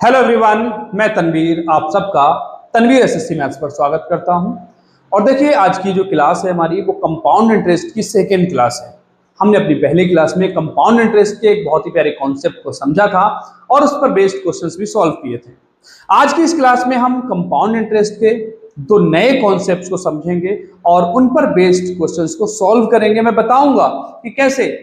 Hello everyone, मैं तनवीर आप सबका तनवीर एसएससी मैथ्स पर स्वागत करता हूं। और देखिए, आज की जो क्लास है हमारी वो कंपाउंड इंटरेस्ट की सेकेंड क्लास है। हमने अपनी पहली क्लास में कंपाउंड इंटरेस्ट के एक बहुत ही प्यारे कॉन्सेप्ट को समझा था और उस पर बेस्ड क्वेश्चंस भी सॉल्व किए थे। आज की इस क्लास में हम कंपाउंड इंटरेस्ट के दो नए कॉन्सेप्ट्स को समझेंगे और उन पर बेस्ड क्वेश्चंस को सॉल्व करेंगे। मैं बताऊंगा कि कैसे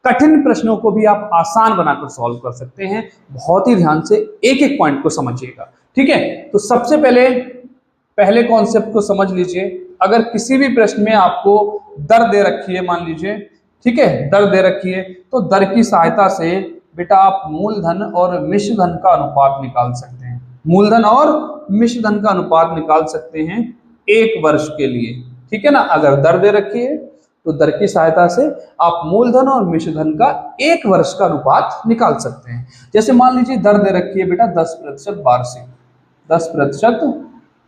कठिन प्रश्नों को भी आप आसान बनाकर सॉल्व कर सकते हैं। बहुत ही ध्यान से एक एक पॉइंट को समझिएगा, ठीक है। तो सबसे पहले कॉन्सेप्ट को समझ लीजिए। अगर किसी भी प्रश्न में आपको दर दे रखी है, मान लीजिए, ठीक है, दर दे रखी है, तो दर की सहायता से बेटा आप मूलधन और मिश्र धन का अनुपात निकाल सकते हैं। मूलधन और मिश्र धन का अनुपात निकाल सकते हैं एक वर्ष के लिए, ठीक है ना। अगर दर दे रखी है तो दर की सहायता से आप मूलधन और मिश्र धन का एक वर्ष का अनुपात निकाल सकते हैं। जैसे मान लीजिए दर दे रखी है बेटा 10% वार्षिक, 10%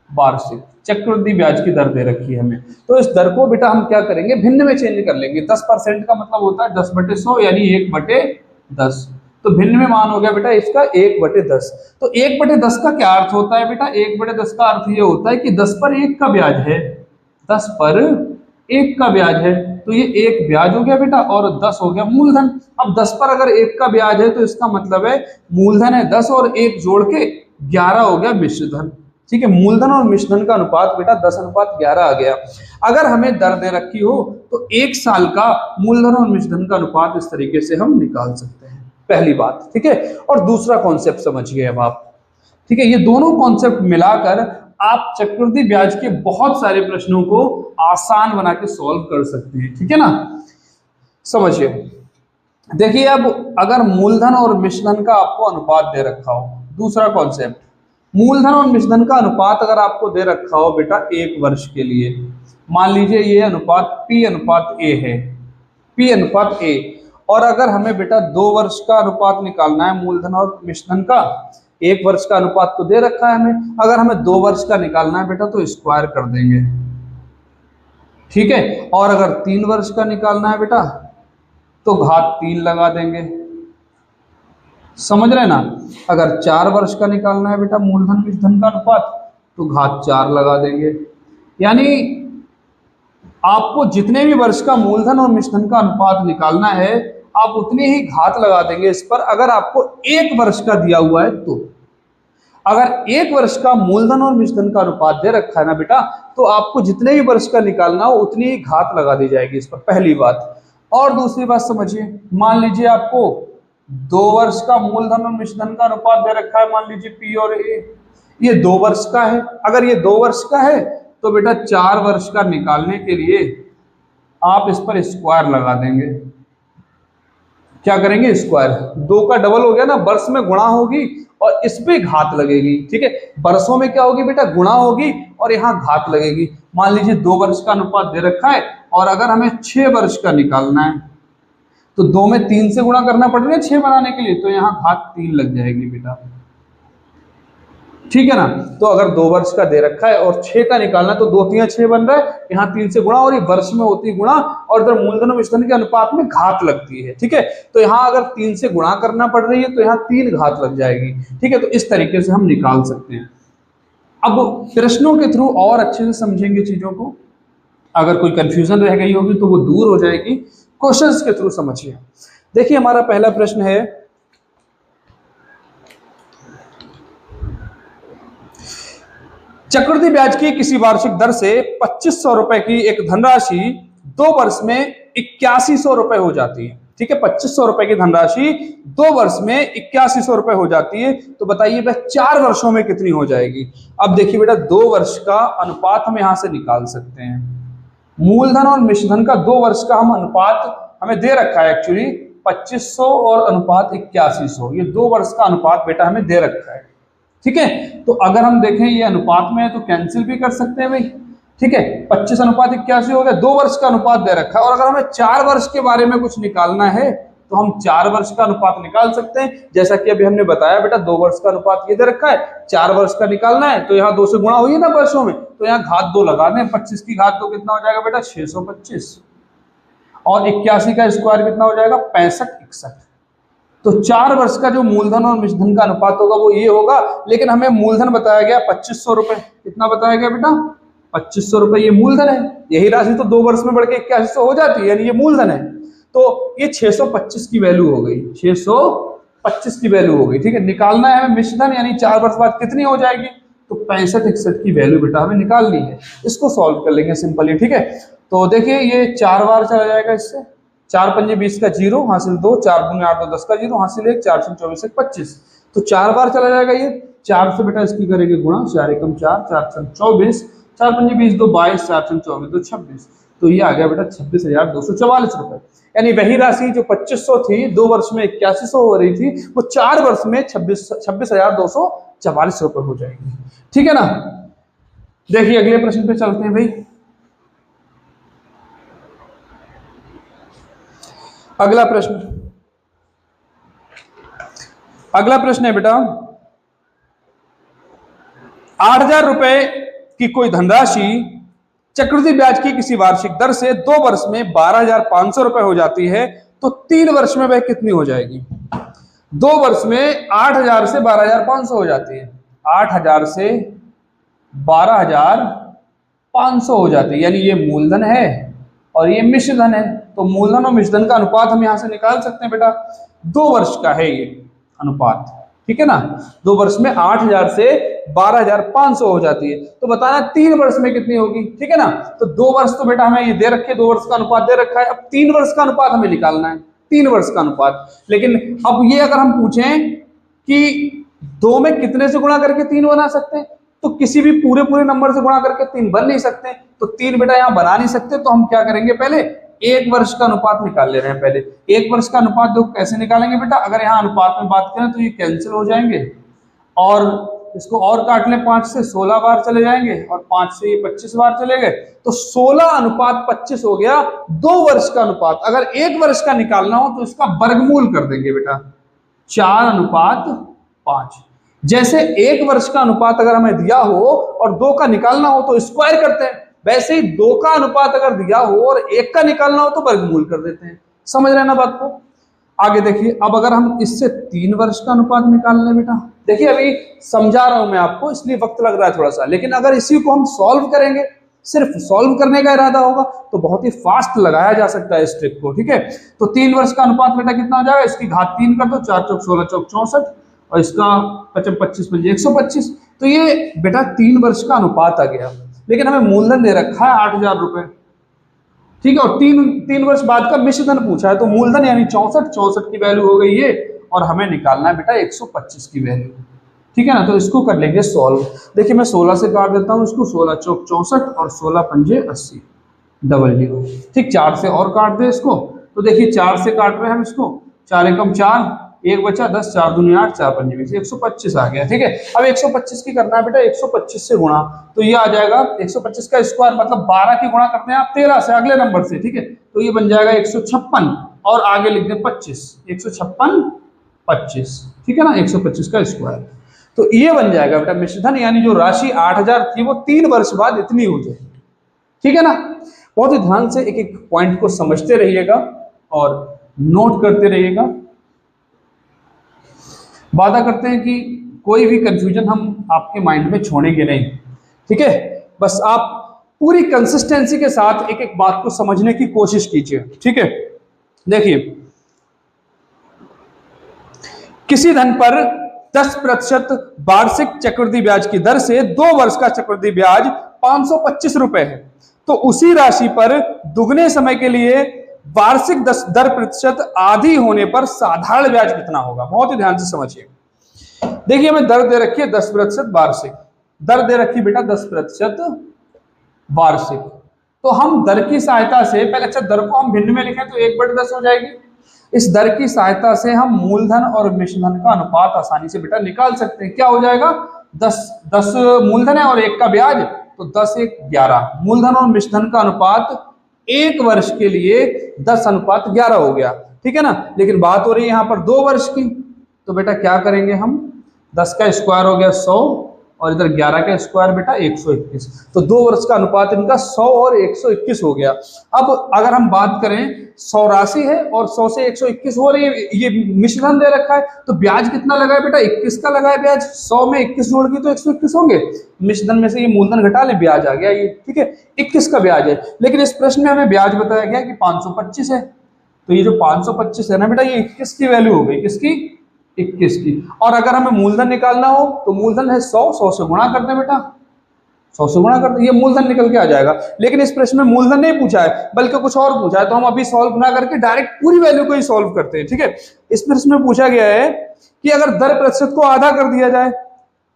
वार्षिक चक्रवृद्धि ब्याज की दर दे रखी है हमें। तो इस दर को बेटा हम क्या करेंगे, भिन्न में चेंज कर लेंगे। 10% का मतलब होता है 10/100 यानी 1/10। तो भिन्न में मान हो गया बेटा इसका 1/10। तो 1/10 का क्या अर्थ होता है बेटा? 1/10 का अर्थ ये होता है कि 10 पर 1 का ब्याज है, 10 पर 1 का ब्याज है। तो ये 1 ब्याज हो गया बेटा और 10 हो गया मूलधन। अब 10 पर अगर 1 का ब्याज है तो इसका मतलब है मूलधन है 10 और 1 जोड़ के 11 हो गया मिश्र धन, ठीक है। मूलधन और मिश्र धन का अनुपात बेटा 10:11 आ गया। अगर हमें दर दे रखी हो तो 1 साल का मूलधन और मिश्र धन का अनुपात इस तरीके से हम निकाल सकते हैं, पहली बात, ठीक है। और दूसरा कॉन्सेप्ट समझिए अब आप, ठीक है। ये दोनों कॉन्सेप्ट मिलाकर आप चक्रवृद्धि ब्याज के बहुत सारे प्रश्नों को आसान बना के सॉल्व कर सकते हैं, ठीक है ना। समझिए, देखिए अब अगर मूलधन और मिश्र धन का आपको अनुपात दे रखा हो, दूसरा कॉन्सेप्ट, मूलधन और मिश्र धन का अनुपात अगर आपको दे रखा हो बेटा एक वर्ष के लिए, मान लीजिए ये अनुपात P/A है, P/A। और अगर हमें बेटा 2 वर्ष का अनुपात निकालना है मूलधन और मिश्र धन का, 1 वर्ष का अनुपात तो दे रखा है हमें, अगर हमें 2 वर्ष का निकालना है बेटा तो स्क्वायर कर देंगे, ठीक है। और अगर 3 वर्ष का निकालना है बेटा तो घात 3 लगा देंगे, समझ रहे ना। अगर 4 वर्ष का निकालना है बेटा मूलधन मिश्र धन का अनुपात तो घात 4 लगा देंगे। यानी आपको जितने भी वर्ष का मूलधन और मिश्र धन का अनुपात निकालना है आप उतनी ही घात लगा देंगे इस पर, अगर आपको 1 वर्ष का दिया हुआ है तो। अगर 1 वर्ष का मूलधन और मिश्र धन का अनुपात दे रखा है ना बेटा, तो आपको जितने भी वर्ष का निकालना हो उतनी ही घात लगा दी जाएगी इस पर, पहली बात। और दूसरी बात समझिए, मान लीजिए आपको 2 वर्ष का मूलधन और मिश्र धन का अनुपात दे रखा है, मान लीजिए P और A, ये 2 वर्ष का है। अगर ये 2 वर्ष का है तो बेटा 4 वर्ष का निकालने के लिए आप इस पर स्क्वायर लगा देंगे। क्या करेंगे? स्क्वायर, 2 का डबल हो गया ना, वर्ष में गुणा होगी और इस पे घात लगेगी, ठीक है। वर्षों में क्या होगी बेटा? गुणा होगी और यहाँ घात लगेगी। मान लीजिए 2 वर्ष का अनुपात दे रखा है और अगर हमें 6 वर्ष का निकालना है तो 2 में 3 से गुणा करना पड़ रहा है 6 बनाने के लिए, तो यहाँ घात 3 लग जाएगी बेटा, ठीक है ना। तो अगर 2 वर्ष का दे रखा है और 6 का निकालना है तो 2 3 6 बन रहा है, यहाँ 3 से गुणा और ये वर्ष में होती गुणा और इधर मूलधन और मिश्र धन के अनुपात में घात लगती है, ठीक है। तो यहाँ अगर 3 से गुणा करना पड़ रही है तो यहाँ 3 घात लग जाएगी, ठीक है। तो इस तरीके से हम निकाल सकते हैं। अब प्रश्नों के थ्रू और अच्छे से समझेंगे चीजों को, अगर कोई कंफ्यूजन रह गई होगी तो वो दूर हो जाएगी, क्वेश्चंस के थ्रू समझिए। देखिए हमारा पहला प्रश्न है, चक्रवृद्धि ब्याज की किसी वार्षिक दर से 2500 रुपए की एक धनराशि 2 वर्ष में 8100 रुपए हो जाती है, ठीक है। 2500 रुपए की धनराशि 2 वर्ष में 8100 रुपए हो जाती है। तो बताइए बेटा 4 वर्षों में कितनी हो जाएगी? अब देखिए बेटा 2 वर्ष का अनुपात हम यहां से निकाल सकते हैं। मूलधन और मिश्र धन का 2 वर्ष का हम अनुपात हमें दे रखा है एक्चुअली 2500 और अनुपात 8100, ये 2 वर्ष का अनुपात बेटा हमें दे रखा है, ठीक है। तो अगर हम देखें ये अनुपात में है तो कैंसिल भी कर सकते हैं भाई, ठीक है। 25:81 हो गया, 2 वर्ष का अनुपात दे रखा है। और अगर हमें 4 वर्ष के बारे में कुछ निकालना है तो हम 4 वर्ष का अनुपात निकाल सकते हैं। जैसा कि अभी हमने बताया बेटा 2 वर्ष का अनुपात ये दे रखा है, 4 वर्ष का निकालना है तो यहाँ 2 से गुणा हुई है ना वर्षों में, तो यहाँ घात 2 लगा दें। 25 की घात 2 कितना हो जाएगा बेटा? 625। और 81 का स्क्वायर कितना हो जाएगा? 65 61। तो 4 वर्ष का जो मूलधन और मिश्रधन का अनुपात होगा वो ये होगा, लेकिन हमें मूलधन बताया गया 2500 रुपए। कितना बताया गया बेटा? 2500 रुपए ये मूलधन है। यही राशि तो 2 वर्ष में बढ़ के 8100 हो जाती है, यानी ये मूलधन है। तो ये 625 की वैल्यू हो गई, 625 की वैल्यू हो गई। ठीक है, निकालना है हमें मिश्रधन, यानी 4 वर्ष बाद कितनी हो जाएगी? तो 65-61 की वैल्यू बेटा हमें निकालनी है। इसको सॉल्व कर लेंगे सिंपली। ठीक है, तो देखिए ये 4 बार चला जाएगा, इससे 4 पंजे 20 का 0 हासिल 2, 4 दूनी 8 2 10 का 0 हासिल 1, 4 6 24 1 25। तो 4 बार चला जाएगा ये। 4 से बेटा इसकी करेंगे गुणा, 4 एकम 4, 4 6 24, 4 पंजे 20 2 22, 4 6 24 2 26। तो ये आ गया बेटा 26,244 रुपए। यानी वही राशि जो 2500 थी 2 वर्ष में 8100 हो रही थी, वो 4 वर्ष में 26,244 रुपए हो जाएगी। ठीक है ना। देखिए अगले प्रश्न पे चलते हैं भाई। अगला प्रश्न है बेटा, 8,000 रुपए की कोई धनराशि चक्रवृद्धि ब्याज की किसी वार्षिक दर से 2 वर्ष में 12,500 रुपए हो जाती है, तो 3 वर्ष में वह कितनी हो जाएगी? 2 वर्ष में 8,000 से 12,500 हो जाती है, 8,000 से 12,500 हो जाती है, यानी ये मूलधन है और ये मिश्रधन है। तो मूलधन और मिश्रधन का अनुपात हम यहां से निकाल सकते हैं बेटा। 2 वर्ष का है ये अनुपात, ठीक है ना। 2 वर्ष में 8,000 से 12,500 हो जाती है, तो बताना 3 वर्ष में कितनी होगी। ठीक है ना। तो 2 वर्ष तो बेटा हमें ये दे रखे, 2 वर्ष का अनुपात दे रखा है। अब 3 वर्ष का अनुपात हमें निकालना है, 3 वर्ष का अनुपात। लेकिन अब ये अगर हम पूछें कि 2 में कितने से गुणा करके 3 बना सकते हैं, तो किसी भी पूरे नंबर से गुणा करके 3 बन नहीं सकते। तो 3 बेटा यहाँ बना नहीं सकते, तो हम क्या करेंगे, पहले 1 वर्ष का अनुपात निकाल ले रहे हैं। पहले 1 वर्ष का अनुपात देखो कैसे निकालेंगे बेटा। अगर यहाँ अनुपात में बात करें तो ये कैंसिल हो जाएंगे, और इसको और काट लें, 5 से 16 बार चले जाएंगे, और 5 से ये 25 बार चले गए, तो 16:25 हो गया 2 वर्ष का अनुपात। अगर 1 वर्ष का निकालना हो तो इसका वर्गमूल कर देंगे बेटा, 4:5। जैसे 1 वर्ष का अनुपात अगर हमें दिया हो और 2 का निकालना हो तो स्क्वायर करते हैं, वैसे ही 2 का अनुपात अगर दिया हो और 1 का निकालना हो तो वर्गमूल कर देते हैं। समझ रहे हैं ना बात को। आगे देखिए, अब अगर हम इससे 3 वर्ष का अनुपात निकाल लें बेटा, देखिए अभी समझा रहा हूं मैं आपको, इसलिए वक्त लग रहा है थोड़ा सा, लेकिन अगर इसी को हम सॉल्व करेंगे, सिर्फ सॉल्व करने का इरादा होगा, तो बहुत ही फास्ट लगाया जा सकता है इस ट्रिक को। ठीक है, तो 3 वर्ष का अनुपात बेटा कितना हो जाएगा, इसकी घात 3 कर दो, 4 चौक 16 चौक 64, और इसका 25 पंजे 125। तो ये बेटा 3 वर्ष का अनुपात आ गया। लेकिन हमें मूलधन दे रखा है 8,000 रुपए, ठीक है, और 3 वर्ष बाद का मिश्रधन पूछा है, तो मूलधन यानी 64 की वैल्यू हो गई ये, और हमें निकालना है बेटा 125 की वैल्यू। ठीक है ना। तो इसको कर लेंगे सॉल्व। देखिए मैं 16 से काट देता हूं इसको, 16 चौक 64 और 16 पंजे 80, 00। ठीक, 4 से और काट दे इसको, तो देखिए 4 से काट रहे हैं हम इसको, 4 एकम 4, 1 बचा 10, 4 दूनी 8, 4 पंजे 20, 125 आ गया। ठीक है, अब 125 की करना है बेटा, 125 से गुणा, तो ये आ जाएगा 125 का स्क्वायर, मतलब 12 की गुणा करते हैं आप 13 से, अगले नंबर से। ठीक है, तो ये बन जाएगा 156, और आगे लिख दें 25, 156 25। ठीक है ना, 125 का स्क्वायर। तो ये बन जाएगा बेटा मिश्रधन, यानी जो राशि 8,000 थी वो 3 वर्ष बाद इतनी हो जाएगी। ठीक है ना। बहुत ही ध्यान से एक एक पॉइंट को समझते रहिएगा और नोट करते रहिएगा। वादा करते हैं कि कोई भी कंफ्यूजन हम आपके माइंड में छोड़ेंगे नहीं। ठीक है, बस आप पूरी कंसिस्टेंसी के साथ एक एक बात को समझने की कोशिश कीजिए। ठीक है, देखिए किसी धन पर 10% वार्षिक चक्रवृद्धि ब्याज की दर से 2 वर्ष का चक्रवृद्धि ब्याज 525 रुपए है, तो उसी राशि पर दुगने समय के लिए वार्षिक 10% आधी होने पर साधारण ब्याज कितना होगा। बहुत ही ध्यान से समझिए। देखिए हमें दर दे रखी है 10% वार्षिक, दर दे रखी बेटा 10% वार्षिक, तो हम दर की सहायता से पहले, अच्छा दर को हम भिन्न में लिखें तो 1/10 हो जाएगी। इस दर की सहायता से हम मूलधन और मिश्रधन का अनुपात आसानी से बेटा निकाल सकते हैं। क्या हो जाएगा, 10 मूलधन है और 1 का ब्याज, तो 10 1 11, मूलधन और मिश्रधन का अनुपात 1 वर्ष के लिए 10:11 हो गया। ठीक है ना। लेकिन बात हो रही है यहाँ पर 2 वर्ष की, तो बेटा क्या करेंगे हम, 10 का स्क्वायर हो गया 100, और इधर 11 का स्क्वायर बेटा 121। तो 2 वर्ष का अनुपात इनका 100 और 121 हो गया। अब अगर हम बात करें 100 राशि है और 100 से 121 हो रही है, ये मिश्रण दे रखा है, तो ब्याज कितना लगा है बेटा 21 का लगा है ब्याज। 100 में 21 जोड़ के तो 121 होंगे, मिश्रण में से ये मूलधन घटा ले, ब्याज आ गया ये, ठीक है 21 का ब्याज है। लेकिन इस प्रश्न में हमें ब्याज बताया गया कि 525 है, तो ये जो 525 है ना बेटा, ये 21 की वैल्यू हो गई, किसकी 21 की। और अगर हमें मूलधन निकालना हो तो मूलधन है 100 से गुणा कर दे बेटा, 100 से गुणा कर दे, ये मूलधन निकल के आ जाएगा। लेकिन इस प्रश्न में मूलधन नहीं पूछा है बल्कि कुछ और पूछा है, तो हम अभी सॉल्व ना करके डायरेक्ट पूरी वैल्यू को ही सॉल्व करते हैं, ठीक है। इस प्रश्न में पूछा गया है कि अगर दर प्रतिशत को आधा कर दिया जाए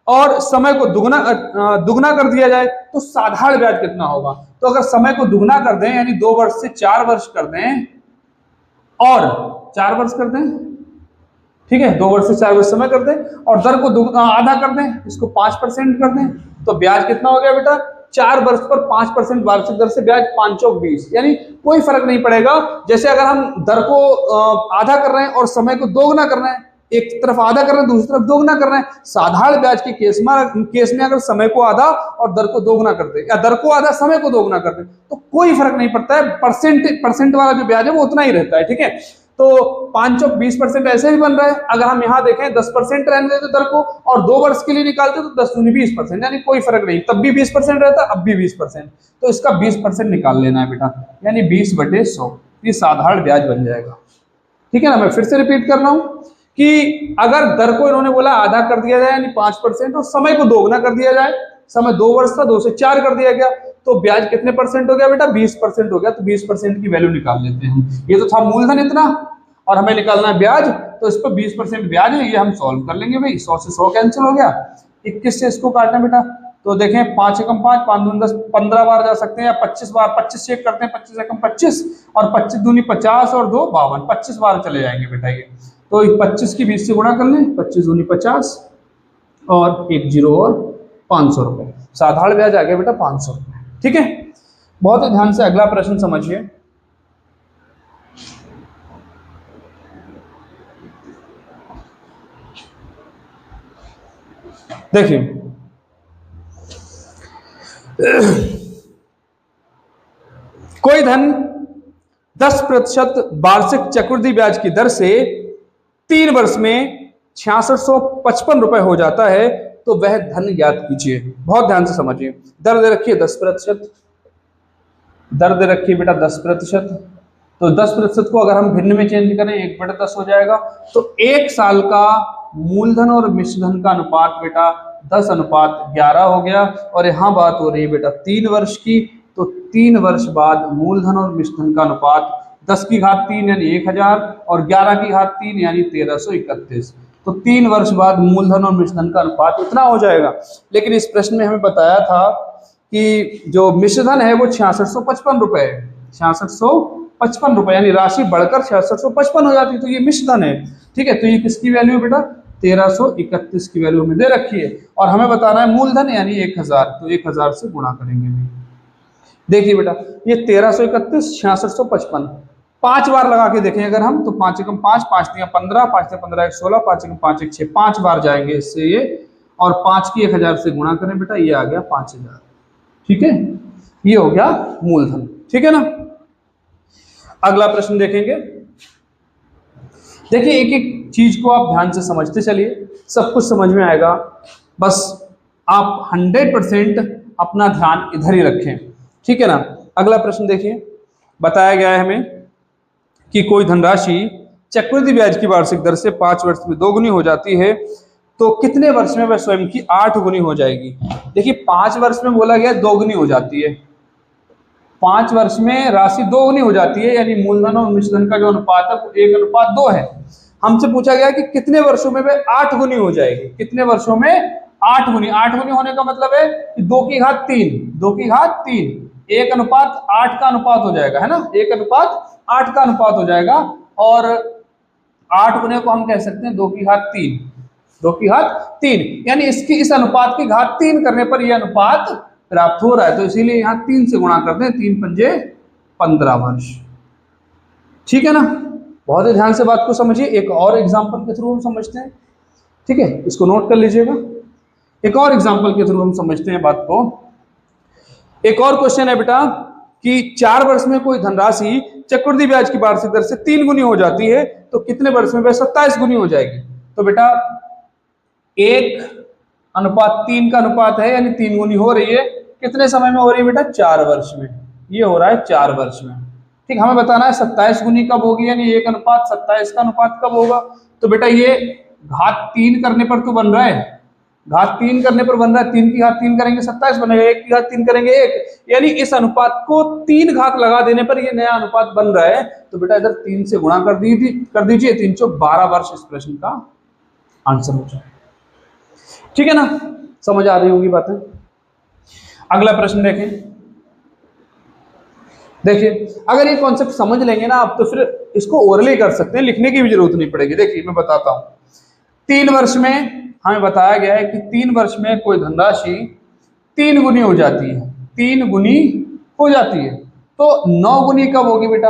और समय को दुगना कर दिया जाए तो साधारण ब्याज कितना होगा। तो अगर समय को दुगना कर दें यानी 2 वर्ष से 4 वर्ष कर दें और 4 वर्ष कर दें, ठीक है 2 वर्ष से 4 वर्ष समय कर दें और दर को आधा कर दें, इसको 5% कर दें, तो ब्याज कितना हो गया बेटा 4 वर्ष पर 5% वार्षिक दर से ब्याज 5 चौक 20, यानी कोई फर्क नहीं पड़ेगा। जैसे अगर हम दर को आधा कर रहे हैं और समय को दोगुना कर रहे हैं, एक तरफ आधा कर रहे हैं दूसरी तरफ दोगुना कर रहे हैं, साधारण ब्याज के केस में अगर समय को आधा और दर को दोगुना कर दे या दर को आधा समय को दोगुना कर दे तो कोई फर्क नहीं पड़ता है, परसेंट वाला जो ब्याज है वो उतना ही रहता है, ठीक है। तो 5 चौक 20% ऐसे भी बन रहा है। अगर हम यहाँ देखें 10% रहने देते दर को और 2 वर्ष के लिए निकालते तो 10 दूनी 20%, यानी कोई फर्क नहीं, तब भी 20% रहता अब भी 20%, तो इसका 20% निकाल लेना है बेटा, यानी 20/100, ये साधारण ब्याज बन जाएगा, ठीक है ना। मैं फिर से रिपीट कर रहा हूँ कि अगर दर को इन्होंने बोला आधा कर दिया जाए यानी 5% और समय को दोगुना कर दिया जाए, समय 2 वर्ष था 2 से 4 कर दिया गया, तो ब्याज कितने परसेंट हो गया बेटा 20% हो गया। तो 20% की वैल्यू निकाल लेते हैं हम। ये तो था मूलधन इतना और हमें निकालना है ब्याज, तो इस पर 20% ब्याज है, ये हम सॉल्व कर लेंगे भाई। 100 से 100 कैंसिल हो गया, 21 से इसको काटना बेटा, तो देखें 5 एकम 5, 5 दूनी 10, 15 बार जा सकते हैं या 25 बार, 25 चेक करते हैं, 25 एकम 25 और 25 दूनी 50 और 2 52, 25 बार चले जाएंगे बेटा ये। तो 25 की 20 से गुणा कर लें, 25 दूनी 50 और 1 0 और 500 रुपए, साधारण ब्याज आ गया बेटा 500 रुपए, ठीक है। बहुत ही ध्यान से अगला प्रश्न समझिए। देखिए कोई धन 10% वार्षिक चक्रवृद्धि ब्याज की दर से 3 वर्ष में 6655 रुपए हो जाता है, तो वह धन ज्ञात कीजिए। बहुत ध्यान से समझिए, दर दे रखिए 10%, दर दे रखिए बेटा 10%, तो 10% को अगर हम भिन्न में चेंज करें 1/10 हो जाएगा। तो 1 साल का मूलधन और मिश्रधन का अनुपात बेटा 10:11 हो गया। और यहाँ बात हो रही है बेटा 3 वर्ष की, तो 3 वर्ष बाद मूलधन और मिश्रधन का अनुपात 10 की घात 3 यानी 1000 और 11 की घात 3 यानी 1331। तो 3 वर्ष बाद मूलधन और मिश्रधन का अनुपात इतना हो जाएगा। लेकिन इस प्रश्न में हमें बताया था कि जो मिश्रधन है वो 6655 रुपए है, 6655 रुपए, यानी राशि बढ़कर 6655 हो जाती है, तो ये मिश्रधन है, ठीक है। तो ये किसकी वैल्यू है बेटा 1331 की वैल्यू हमें दे रखी है और हमें बताना है मूलधन यानी 1000, तो 1000 से गुणा करेंगे। देखिए बेटा ये 1331 6655 5 बार लगा के देखें अगर हम, तो 5 एकम 5, 5 तिया 15, 5 से 15 1 16, 5 एकम 5 1 6, 5 बार जाएंगे इससे ये, और 5 की 1000 से गुणा करें बेटा, ये आ गया 5000, ठीक है। ये हो गया मूलधन, ठीक है ना। अगला प्रश्न देखेंगे। देखिए एक एक चीज को आप ध्यान से समझते चलिए, सब कुछ समझ में आएगा, बस आप 100% अपना ध्यान इधर ही रखें, ठीक है ना। अगला प्रश्न देखिए, बताया गया है हमें कि कोई धनराशि चक्रवृद्धि ब्याज की वार्षिक दर से 5 वर्ष में 2 गुनी हो जाती है, तो कितने वर्ष में वह स्वयं की 8 गुनी हो जाएगी। देखिए 5 वर्ष में बोला गया 2 गुनी हो जाती है, 5 वर्ष में राशि 2 गुनी हो जाती है, यानी मूलधन और मिश्रधन का जो अनुपात है वो 1:2 है। हमसे पूछा गया कि कितने वर्षों में वह 8 गुनी हो जाएगी, कितने वर्षों में 8 गुनी। 8 गुनी होने का मतलब है कि 2 की घात 3, 2 की घात 3, 1:8 का अनुपात हो जाएगा, है ना, 1:8 का अनुपात हो जाएगा। और 8 गुने को हम कह सकते हैं 2 की घात 3, 2 की घात 3, यानी इसकी इस अनुपात की घात 3 करने पर यह अनुपात प्राप्त हो रहा है, तो इसीलिए यहाँ 3 से गुणा करते हैं, 3 पंजे 15 वर्ष, ठीक है ना। बहुत ही ध्यान से बात को समझिए। एक और एग्जांपल के थ्रू हम समझते हैं, ठीक है, इसको नोट कर लीजिएगा। एक और एग्जाम्पल के थ्रू हम समझते हैं बात को। एक और क्वेश्चन है बेटा कि 4 वर्ष में कोई धनराशि चक्रवृद्धि ब्याज की वार्षिक दर से 3 गुनी हो जाती है तो कितने वर्ष में वह 27 गुनी हो जाएगी। तो बेटा 1:3 का अनुपात है, यानी 3 गुनी हो रही है। कितने समय में हो रही है बेटा? 4 वर्ष में। ये हो रहा है 4 वर्ष में। ठीक, हमें बताना है 27 गुनी कब होगी, यानी 1:27 का अनुपात कब होगा। तो बेटा ये घात 3 करने पर तो बन रहा है, घात 3 करने पर बन रहा है। 3 की घात 3 करेंगे 27 बनेगा, 1 की घात 3 करेंगे 1, यानी इस अनुपात को 3 घात लगा देने पर ये नया अनुपात बन रहा है। तो बेटा इधर 3 से गुणा कर दीजिए, 3 चौक 12 वर्ष इस प्रश्न का आंसर हो जाए। ठीक है ना, समझ आ रही होगी बातें। अगला प्रश्न देखें। देखिए अगर ये कॉन्सेप्ट समझ लेंगे ना आप तो फिर इसको ओरली कर सकते हैं, लिखने की भी जरूरत नहीं पड़ेगी। देखिए मैं बताता हूं, 3 वर्ष में हमें बताया गया है कि 3 वर्ष में कोई धनराशि 3 गुनी हो जाती है, 3 गुनी हो जाती है। तो 9 गुनी कब होगी बेटा?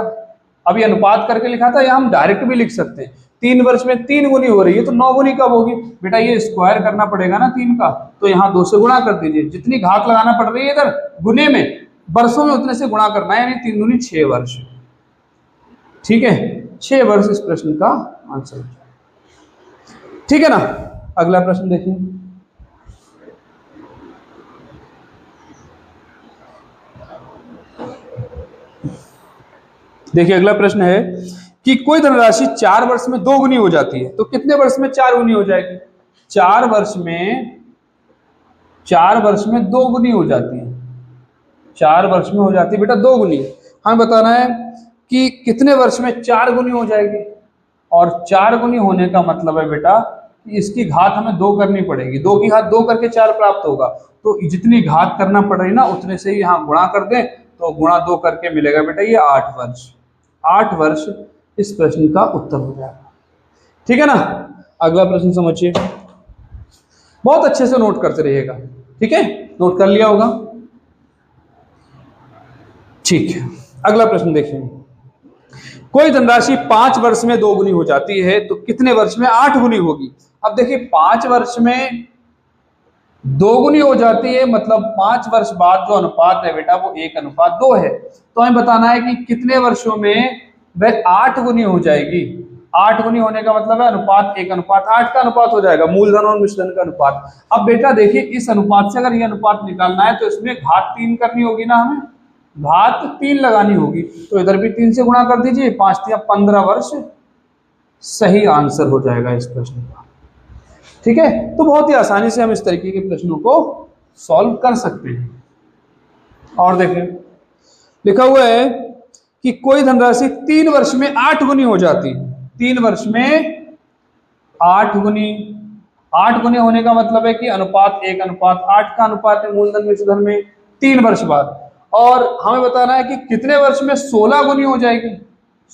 अभी अनुपात करके लिखा था, या हम डायरेक्ट भी लिख सकते हैं। 3 वर्ष में 3 गुनी हो रही है तो 9 गुनी कब होगी? बेटा ये स्क्वायर करना पड़ेगा ना 3 का, तो यहाँ 2 से गुणा कर दीजिए। जितनी घात लगाना पड़ रही है इधर गुने में, वर्षों में उतने से गुणा करना है, यानी 3 दूनी 6 वर्ष। ठीक है, 6 वर्ष इस प्रश्न का आंसर। ठीक है ना, अगला प्रश्न देखिए। देखिए अगला प्रश्न है कि कोई धनराशि 4 वर्ष में 2 गुनी हो जाती है तो कितने वर्ष में 4 गुनी हो जाएगी? 4 वर्ष में 2 गुनी हो जाती है। 4 वर्ष में हो जाती है बेटा 2 गुनी। हमें बताना है कि कितने वर्ष में 4 गुनी हो जाएगी। और 4 गुनी होने का मतलब है बेटा कि इसकी घात हमें 2 करनी पड़ेगी। 2 की घात 2 करके 4 प्राप्त होगा, तो जितनी घात करना पड़ रही ना उतने से ही यहाँ गुणा कर दें, तो गुणा 2 करके मिलेगा बेटा ये 8 वर्ष। 8 वर्ष इस प्रश्न का उत्तर हो जाएगा। ठीक है ना, अगला प्रश्न समझिए, बहुत अच्छे से नोट करते रहिएगा। ठीक है, नोट कर लिया होगा। ठीक है, अगला प्रश्न देखिए। कोई धनराशि 5 वर्ष में 2 गुनी हो जाती है तो कितने वर्ष में 8 गुनी होगी? अब देखिए 5 वर्ष में 2 गुनी हो जाती है, मतलब 5 वर्ष बाद जो अनुपात है बेटा वो 1:2 है। तो हमें बताना है कि कितने वर्षों में वह 8 गुनी हो जाएगी। 8 गुनी होने का मतलब है अनुपात 1:8 का अनुपात हो जाएगा, मूलधन और मिश्रधन का अनुपात। अब बेटा देखिए इस अनुपात से अगर ये अनुपात निकालना है तो इसमें घात 3 करनी होगी ना, हमें घात 3 लगानी होगी। तो इधर भी 3 से गुणा कर दीजिए, 5 3 15 वर्ष सही आंसर हो जाएगा इस प्रश्न का। ठीक है, तो बहुत ही आसानी से हम इस तरीके के प्रश्नों को सॉल्व कर सकते हैं। और देखिए लिखा हुआ है कि कोई धनराशि 3 वर्ष में 8 गुनी हो जाती है। 3 वर्ष में 8 गुनी। 8 गुनी होने का मतलब है कि अनुपात 1:8 का अनुपात है मूलधन मिश्रधन में 3 वर्ष बाद। और हमें बताना है कि कितने वर्ष में 16 गुनी हो जाएगी।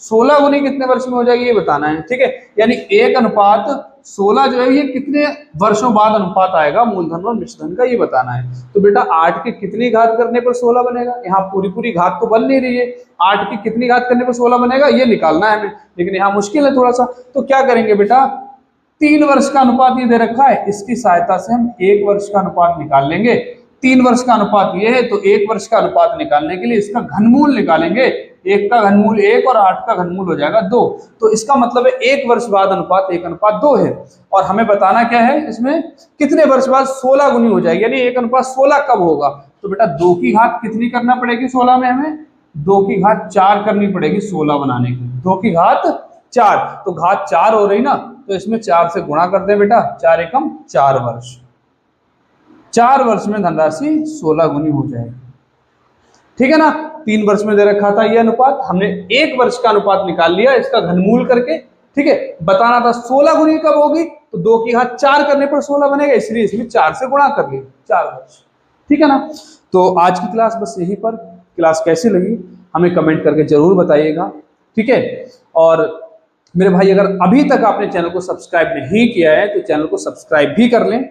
16 गुनी कितने वर्ष में हो जाएगी ये बताना है। ठीक है, यानी 1:16 जो है ये कितने वर्षों बाद अनुपात आएगा मूलधन और मिश्रधन का, ये बताना है। तो बेटा 8 की कितनी घात करने पर 16 बनेगा? यहाँ पूरी घात तो बन नहीं रही है। 8 की कितनी घात करने पर 16 बनेगा ये निकालना है हमें, लेकिन यहाँ मुश्किल है थोड़ा सा। तो क्या करेंगे बेटा, 3 वर्ष का अनुपात ये दे रखा है, इसकी सहायता से हम 1 वर्ष का अनुपात निकाल लेंगे। 3 वर्ष का अनुपात ये है, तो 1 वर्ष का अनुपात निकालने के लिए इसका घनमूल निकालेंगे। 1 का घनमूल 1 और 8 का घनमूल हो जाएगा 2। तो इसका मतलब है 1 वर्ष बाद अनुपात 1:2 है। और हमें बताना क्या है, इसमें कितने वर्ष बाद 16 गुनी हो जाएगी, यानी 1:16 कब होगा? तो बेटा 2 की घात कितनी करना पड़ेगी 16 में? हमें 2 की घात 4 करनी पड़ेगी 16 बनाने के लिए। 2 की घात 4, तो घात 4 हो रही ना, तो इसमें 4 से गुणा कर दे बेटा। 4 एकम 4 वर्ष। 4 वर्ष में धनराशि 16 गुनी हो जाएगी। ठीक है ना, 3 वर्ष में दे रखा था ये अनुपात, हमने 1 वर्ष का अनुपात निकाल लिया इसका घनमूल करके। ठीक है, बताना था 16 गुनी कब होगी, तो 2 की घात 4 करने पर 16 बनेगा, इसलिए इसमें 4 से गुणा कर लिया 4 वर्ष। ठीक है ना, तो आज की क्लास बस यहीं पर। क्लास कैसी लगी हमें कमेंट करके जरूर बताइएगा। ठीक है, और मेरे भाई अगर अभी तक आपने चैनल को सब्सक्राइब नहीं किया है तो चैनल को सब्सक्राइब भी कर लें।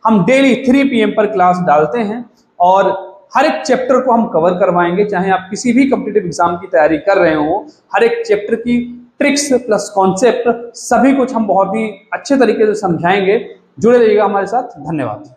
हम डेली 3 PM पर क्लास डालते हैं और हर एक चैप्टर को हम कवर करवाएंगे। चाहे आप किसी भी कॉम्पिटिटिव एग्जाम की तैयारी कर रहे हो, हर एक चैप्टर की ट्रिक्स प्लस कॉन्सेप्ट सभी कुछ हम बहुत ही अच्छे तरीके से समझाएंगे। जुड़े रहिएगा हमारे साथ। धन्यवाद।